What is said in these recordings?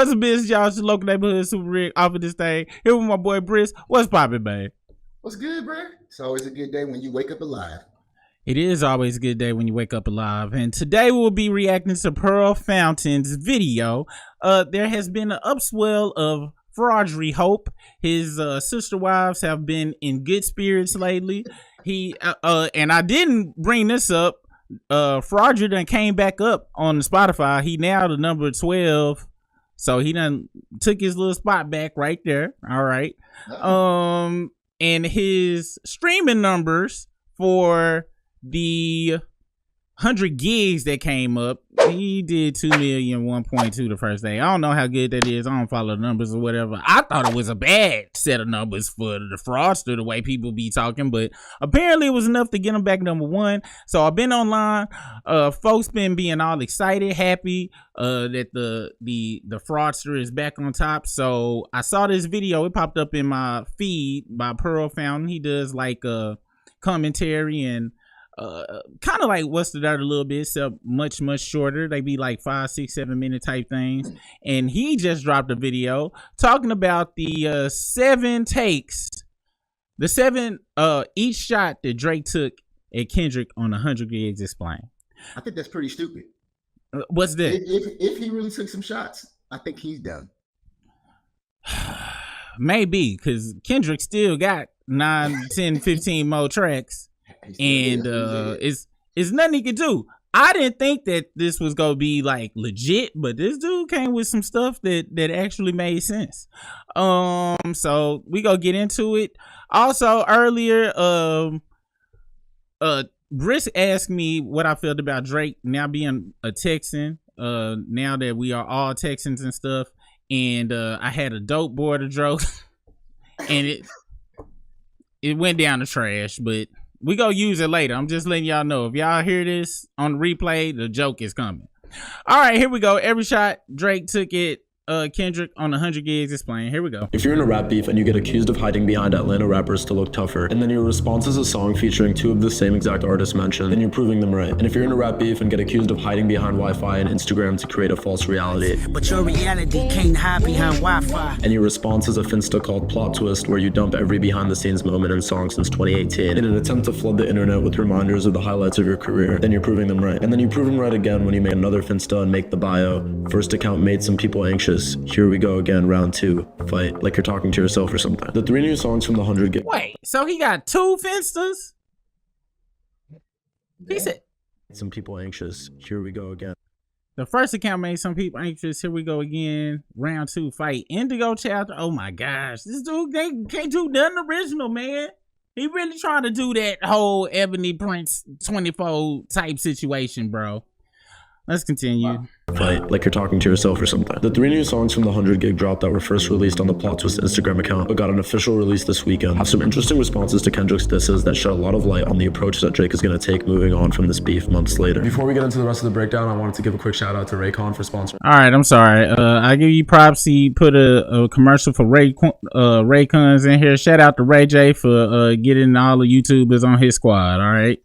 What's the business, y'all? It's your local neighborhood Super Rick off of this thing. Here with my boy Brisk. What's poppin', man? What's good, bro? It's always a good day when you wake up alive. It is always a good day when you wake up alive. And today we'll be reacting to Pearl Fountain's video. There has been an upswell of fraudery hope. His sister wives have been in good spirits lately. He and I didn't bring this up. Fraudulent came back up on the Spotify. He now the number 12. So he done took his little spot back right there. All right. And his streaming numbers for the 100 gigs that came up, he did 2 million 1.2 the first day. I don't know how good that is. I don't follow the numbers or whatever. I thought it was a bad set of numbers for the fraudster, the way people be talking, but apparently it was enough to get him back number 1. So I've been online. Folks been being all excited, happy that the fraudster is back on top. So I saw this video. It popped up in my feed by Pearl Fountain. He does like a commentary and kind of like What's the Dirt a little bit, except much shorter. They be like 5, 6, 7 minute type things. And he just dropped a video talking about the 7 takes, the 7 each shot that Drake took at Kendrick on 100 gigs. Explain. I think that's pretty stupid. What's that? If he really took some shots, I think he's done. Maybe, because Kendrick still got 9, 10, 15 more tracks. And it's nothing he could do. I didn't think that this was gonna be like legit, but this dude came with some stuff that actually made sense. So we gonna get into it. Also earlier, Brisk asked me what I felt about Drake now being a Texan. Now that we are all Texans and stuff, and I had a dope board of jokes, and it went down the trash, but we gonna use it later. I'm just letting y'all know. If y'all hear this on the replay, the joke is coming. All right, here we go. Every shot Drake took it Kendrick on 100 gigs. Explain. Here we go. If you're in a rap beef and you get accused of hiding behind Atlanta rappers to look tougher, and then your response is a song featuring 2 of the same exact artists mentioned, then you're proving them right. And if you're in a rap beef and get accused of hiding behind Wi-Fi and Instagram to create a false reality, but your reality can't hide behind Wi-Fi, and your response is a finsta called Plot Twist, where you dump every behind-the-scenes moment in songs since 2018 in an attempt to flood the internet with reminders of the highlights of your career, then you're proving them right. And then you prove them right again when you make another finsta and make the bio. First account made some people anxious. Here we go again, round 2. Fight like you're talking to yourself or something. The 3 new songs from the 100 gig. Wait, so he got 2 finstas? He said some people anxious. Here we go again. The first account made some people anxious. Here we go again. Round 2 fight. Indigo chapter. Oh my gosh. This dude can't do nothing original, man. He really trying to do that whole Ebony Prince 24 type situation, bro. Let's continue. Wow. Fight like you're talking to yourself or something. The 3 new songs from the 100 gig drop that were first released on the Plot Twist Instagram account but got an official release this weekend have some interesting responses to Kendrick's disses that shed a lot of light on the approach that Drake is going to take moving on from this beef months later. Before we get into the rest of the breakdown, I wanted to give a quick shout out to Raycon for sponsoring. All right, I'm sorry. I give you props. He put a commercial for Raycons in here. Shout out to Ray J for getting all the YouTubers on his squad. All right.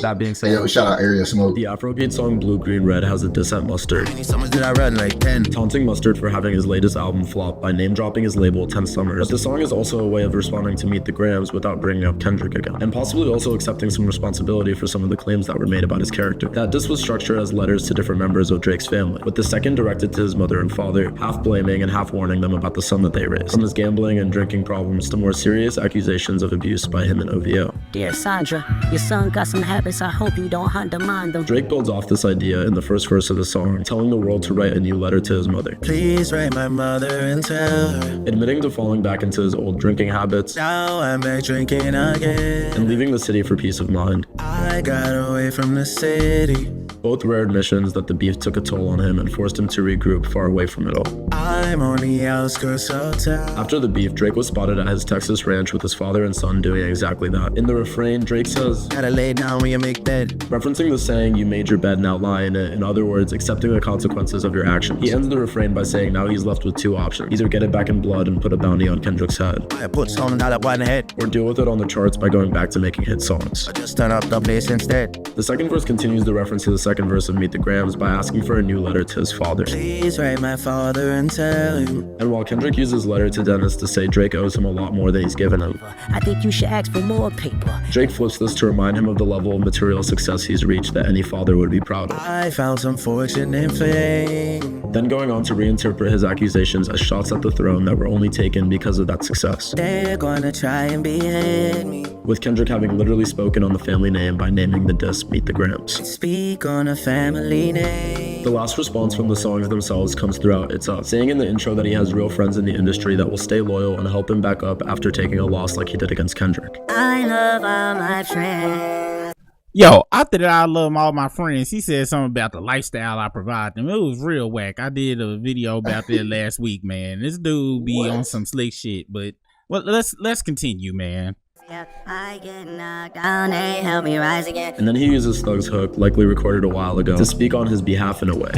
That being said, yo, shout out Area Smoke. The Afrobeat song Blue Green Red has a diss at Mustard, did I run like 10? taunting Mustard for having his latest album flop by name-dropping his label 10 Summers. But the song is also a way of responding to Meet the Grams without bringing up Kendrick again, and possibly also accepting some responsibility for some of the claims that were made about his character. That diss was structured as letters to different members of Drake's family, with the second directed to his mother and father, half blaming and half warning them about the son that they raised, from his gambling and drinking problems to more serious accusations of abuse by him and OVO. Dear Sandra, your son got some habits. I hope you don't undermine them. Drake builds off this idea in the first verse of the song, telling the world to write a new letter to his mother. Please write my mother and tell her, admitting to falling back into his old drinking habits, now I'm back drinking again, and leaving the city for peace of mind. I got away from the city. Both rare admissions that the beef took a toll on him and forced him to regroup far away from it all. I'm on the outskirts of town. After the beef, Drake was spotted at his Texas ranch with his father and son doing exactly that. In the refrain, Drake says, Gotta lay down when you make bed. referencing the saying, you made your bed, now lie in it. In other words, accepting the consequences of your actions. He ends the refrain by saying now he's left with two options. Either get it back in blood and put a bounty on Kendrick's head, I put some dollar on the head. or deal with it on the charts by going back to making hit songs. I just turn up the place instead. The second verse continues the reference to the second verse of Meet the Grams by asking for a new letter to his father. Please write my father and tell him. And while Kendrick uses letter to Dennis to say Drake owes him a lot more than he's given him, I think you should ask for more paper. Drake flips this to remind him of the level of material success he's reached that any father would be proud of. I found some fortune and fame. Then going on to reinterpret his accusations as shots at the throne that were only taken because of that success, They're gonna try and behead me. with Kendrick having literally spoken on the family name by naming the diss Meet the Grams. Speak on a family name. The last response from the songs themselves comes throughout It's Up, saying in the intro that he has real friends in the industry that will stay loyal and help him back up after taking a loss like he did against Kendrick. I love all my friends. Yo, after that, I love all my friends. He said something about the lifestyle I provide them. It was real whack. I did a video about that last week, man. This dude be on some slick shit, but well, let's continue, man. I get knocked down, they help me rise again. And then he uses Thug's hook, likely recorded a while ago, to speak on his behalf in a way,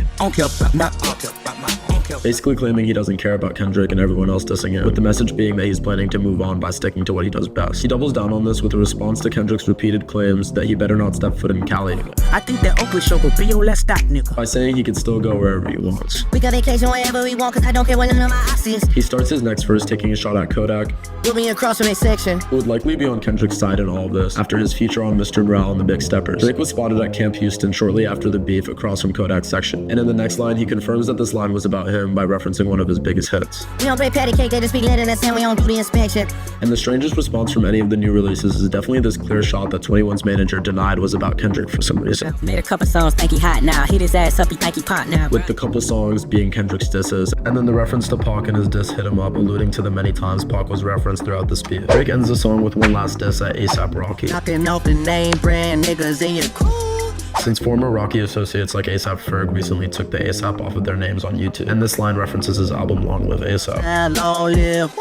basically claiming he doesn't care about Kendrick and everyone else dissing him, with the message being that he's planning to move on by sticking to what he does best. He doubles down on this with a response to Kendrick's repeated claims that he better not step foot in Cali again, I think that Oakland show could be your last stop, nigga. by saying he could still go wherever he wants. We got vacation wherever we want, cause I don't care what none of my options. He starts his next verse taking a shot at Kodak, Put me across from a section. who would likely be on Kendrick's side in all of this after his feature on Mr. Morale and the Big Steppers. Drake was spotted at Camp Houston shortly after the beef across from Kodak's section, and in the next line he confirms that this line was about him by referencing one of his biggest hits. We don't bake patty cake, they just be lit in the sand, we don't do the inspection. And the strangest response from any of the new releases is definitely this clear shot that 21's manager denied was about Kendrick for some reason, Made a couple songs, think he hot now. Hit his ass up, he think he pop now. with the couple songs being Kendrick's disses, and then the reference to Pac and his diss Hit Him Up, alluding to the many times Pac was referenced throughout this beef. Drake ends the song with one last diss at A$AP Rocky, Knocking off the name brand niggas in your cool. since former Rocky associates like A$AP Ferg recently took the A$AP off of their names on YouTube, and this line references his album Long Live A$AP. Long live.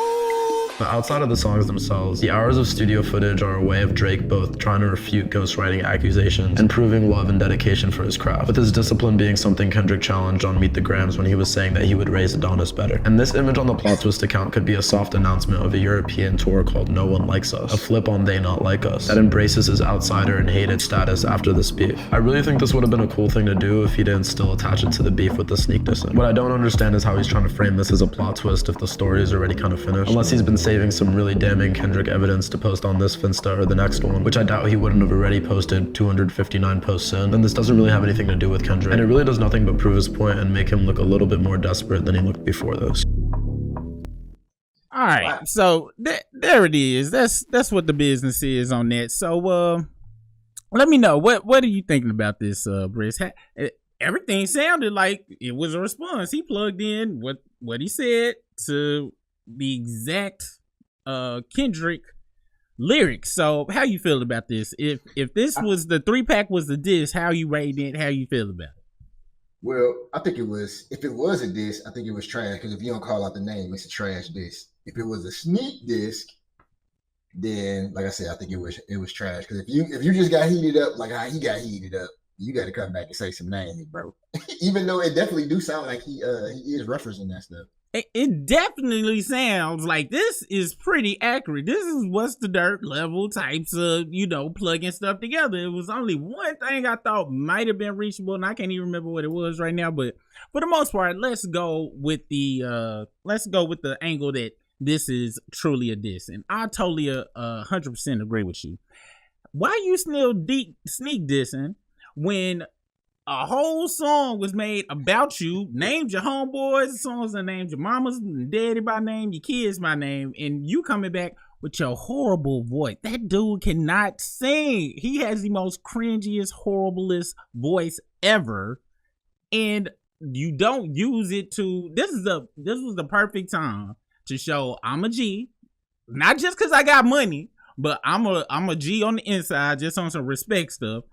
But outside of the songs themselves, the hours of studio footage are a way of Drake both trying to refute ghostwriting accusations and proving love and dedication for his craft, with his discipline being something Kendrick challenged on Meet the Grams when he was saying that he would raise Adonis better. And this image on the plot twist account could be a soft announcement of a European tour called No One Likes Us, a flip on They Not Like Us, that embraces his outsider and hated status after this beef. I really think this would have been a cool thing to do if he didn't still attach it to the beef with the sneak dissing. What I don't understand is how he's trying to frame this as a plot twist if the story is already kind of finished, unless he's been saving some really damning Kendrick evidence to post on this Finsta or the next one, which I doubt he wouldn't have already posted 259 posts in. And this doesn't really have anything to do with Kendrick, and it really does nothing but prove his point and make him look a little bit more desperate than he looked before this. All right, so there it is. That's what the business is on that. So let me know what are you thinking about this, Brisk? Everything sounded like it was a response. He plugged in what he said to the exact Kendrick lyrics. So how you feel about this? If this was the 3-pack was the diss, how you rating it? How you feel about it? Well, I think if it was a diss, I think it was trash, because if you don't call out the name, it's a trash diss. If it was a sneak disc, then like I said, I think it was trash. Because if you just got heated up like how he got heated up, you got to come back and say some names, bro. Even though it definitely do sound like he is referencing that stuff. It definitely sounds like this is pretty accurate. This is what's the dirt level types of, plugging stuff together. It was only one thing I thought might have been reachable, and I can't even remember what it was right now. But for the most part, let's go with the angle that this is truly a diss. And I totally 100% agree with you. Why you still sneak dissing when a whole song was made about you, named your homeboys, songs that named your mamas and daddy by name, your kids by name, and you coming back with your horrible voice? That dude cannot sing. He has the most cringiest, horriblest voice ever, and you don't use it to. This was the perfect time to show I'm a G, not just because I got money, but I'm a G on the inside, just on some respect stuff.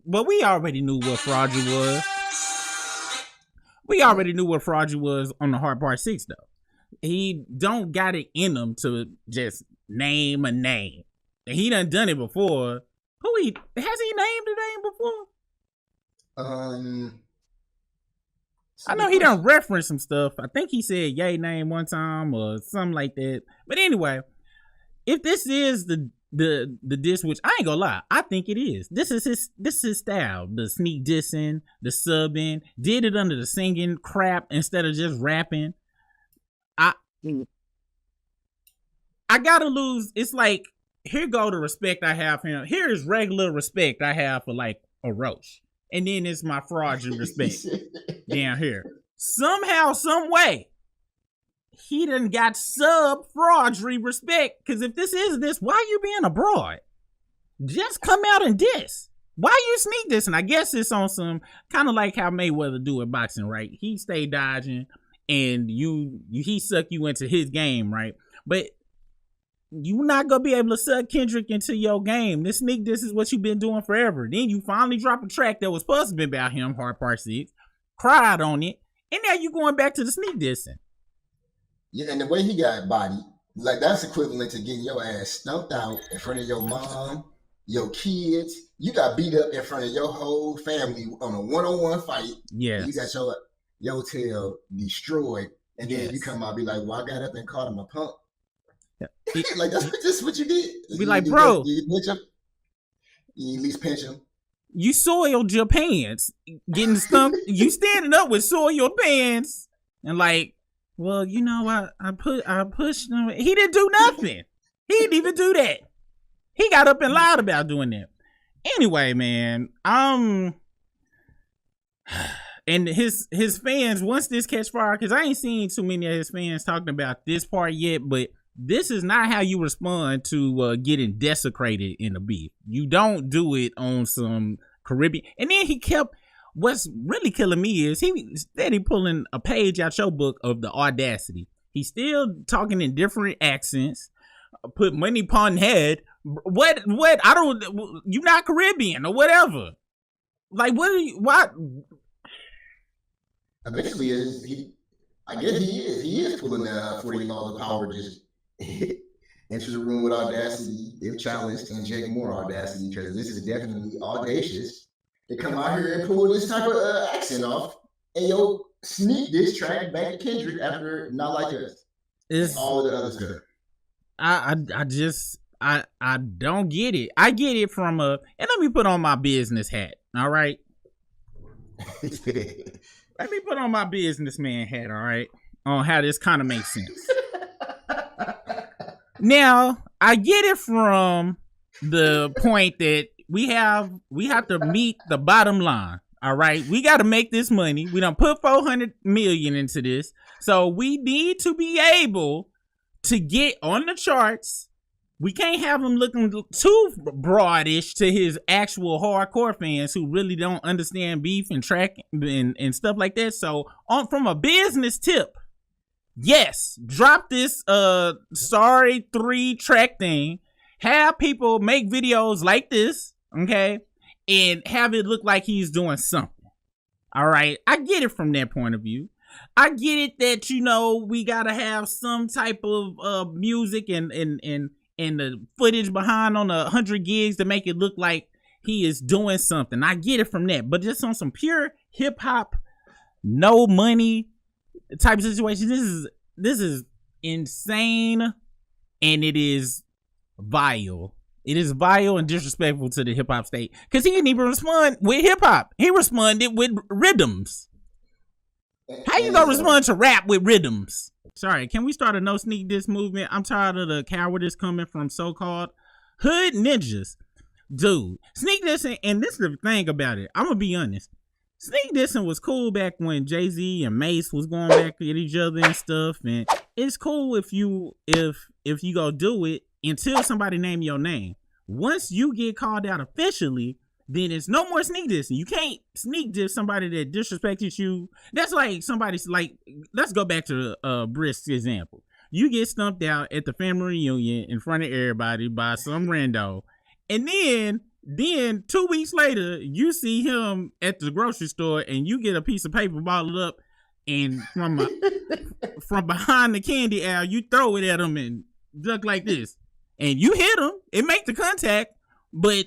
But we already knew what fraudulent was. We already knew what Fraudry was on the Hard Part 6 though. He don't got it in him to just name a name. And he done it before. Has he named a name before? I know he done reference some stuff. I think he said Ye name one time or something like that. But anyway, if this is the diss, which I ain't gonna lie, I think it is. This is his style. The sneak dissing, the subbing, did it under the singing crap instead of just rapping. I gotta lose. It's like, here go the respect I have for him. Here is regular respect I have for like a Roach. And then it's my fraudulent respect down here. Somehow, some way, he done got sub fraudry respect. Because if this is this, why you being abroad? Just come out and diss. Why you sneak this? And I guess it's on some kind of like how Mayweather do in boxing, right? He stay dodging and he suck you into his game, right? But you not gonna be able to suck Kendrick into your game. This sneak diss is what you've been doing forever. Then you finally drop a track that was supposed to be about him, Hard Part 6, cried on it, and now you going back to the sneak dissing. Yeah, and the way he got bodied, like that's equivalent to getting your ass stumped out in front of your mom, your kids. You got beat up in front of your whole family on a one-on-one fight. Yeah. You got your tail destroyed, and then you come out and be like, well, I got up and called him a punk. Like that's just what you did. Be like, bro, you pinch him. You at least pinch him. You soiled your pants getting stumped. You standing up with soiled pants and like, well, you know, I pushed him. He didn't do nothing. He didn't even do that. He got up and lied about doing that. Anyway, man, and his fans, once this catch fire, because I ain't seen too many of his fans talking about this part yet, but this is not how you respond to getting desecrated in a beef. You don't do it on some Caribbean. And then he kept, what's really killing me is he steady pulling a page out your book of the audacity. He's still talking in different accents, put money upon head. What, I don't, you're not Caribbean or whatever. Like, what? Eventually, I guess he is pulling that 40 laws of power, just enter the room with audacity, if challenged, to inject more audacity, because this is definitely audacious to come out here and pull this type of accent off and sneak this track back to Kendrick after Not Like Us. It's all the other stuff. I don't get it. I get it from and let me put on my business hat. All right. Let me put on my businessman hat. All right. On how this kind of makes sense. Now, I get it from the point that we have to meet the bottom line. All right. We got to make this money. We done put 400 million into this. So we need to be able to get on the charts. We can't have him looking too broadish to his actual hardcore fans who really don't understand beef and track and stuff like that. So from a business tip, yes, drop this sorry 3-track thing. Have people make videos like this, okay, and have it look like he's doing something. All right, I get it from that point of view. I get it that, you know, we gotta have some type of music and the footage behind on 100 gigs to make it look like he is doing something. I get it from that, but just on some pure hip hop, no money type of situation, this is insane, and it is vile. It is vile and disrespectful to the hip hop state, because he didn't even respond with hip hop. He responded with rhythms. How you gonna respond to rap with rhythms? Sorry, can we start a no sneak diss movement? I'm tired of the cowardice coming from so-called hood ninjas. Dude, sneak dissing, and this is the thing about it. I'm gonna be honest. Sneak dissing was cool back when Jay-Z and Mace was going back at each other and stuff, and it's cool if you go do it until somebody name your name. Once you get called out officially, then it's no more sneak dissing. You can't sneak diss somebody that disrespected you. That's like somebody's like, let's go back to Brisk's example. You get stumped out at the family reunion in front of everybody by some rando, and then 2 weeks later, you see him at the grocery store and you get a piece of paper bottled up and from behind the candy aisle, you throw it at them and duck like this, and you hit them. It make the contact, but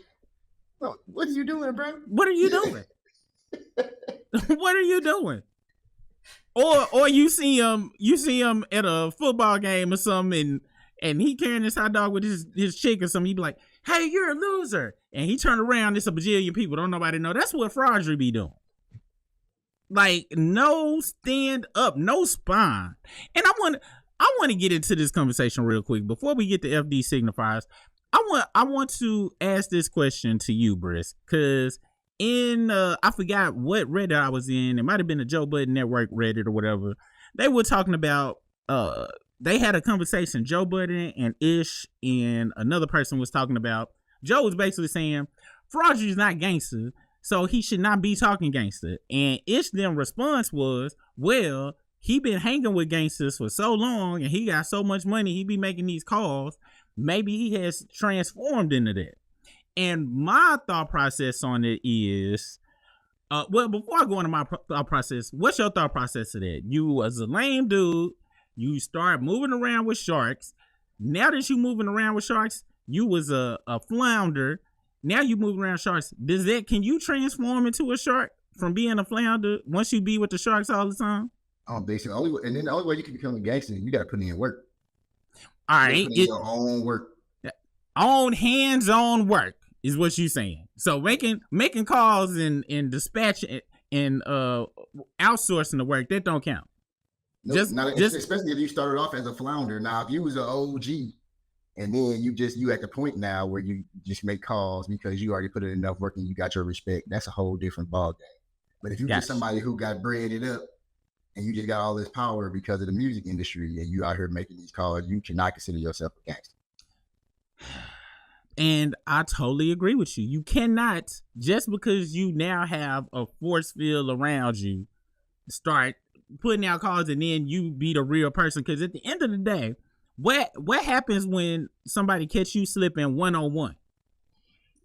what are you doing, bro? What are you doing? What are you doing? Or you see him at a football game or something, and he carrying this hot dog with his chick or something. He be like, "Hey, you're a loser," and he turn around. It's a bajillion people. Don't nobody know. That's what Fraudry be doing. Like, no stand up, no spine. And I want to get into this conversation real quick before we get to FD signifiers. I want to ask this question to you, Brisk, because I forgot what Reddit I was in. It might have been the Joe Budden Network Reddit or whatever. They were talking about they had a conversation. Joe Budden and Ish and another person was talking about. Joe was basically saying Fraudry is not gangster, so he should not be talking gangster. And Ish then response was, well, he been hanging with gangsters for so long and he got so much money, he be making these calls. Maybe he has transformed into that. And my thought process on it is, well, before I go into my thought process, what's your thought process of that? You was a lame dude. You start moving around with sharks. Now that you moving around with sharks, you was a flounder. Now you moving around sharks. Can you transform into a shark from being a flounder once you be with the sharks all the time? I don't think so. The only way you can become a gangster, you got to put in work. All right, your own work, on hands-on work is what you saying. So making calls and dispatching and outsourcing the work, that don't count. Nope, especially if you started off as a flounder. Now, if you was an OG and then you at the point now where you just make calls because you already put in enough work and you got your respect, that's a whole different ball game. But if you get somebody who got breaded up and you just got all this power because of the music industry and you out here making these calls, you cannot consider yourself a gangster. And I totally agree with you. You cannot, just because you now have a force field around you, start putting out calls and then you be the real person. Because at the end of the day, what happens when somebody catch you slipping one-on-one?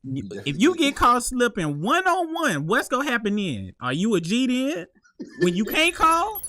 If you get caught slipping one-on-one, what's gonna happen then? Are you a G then? When you can't call?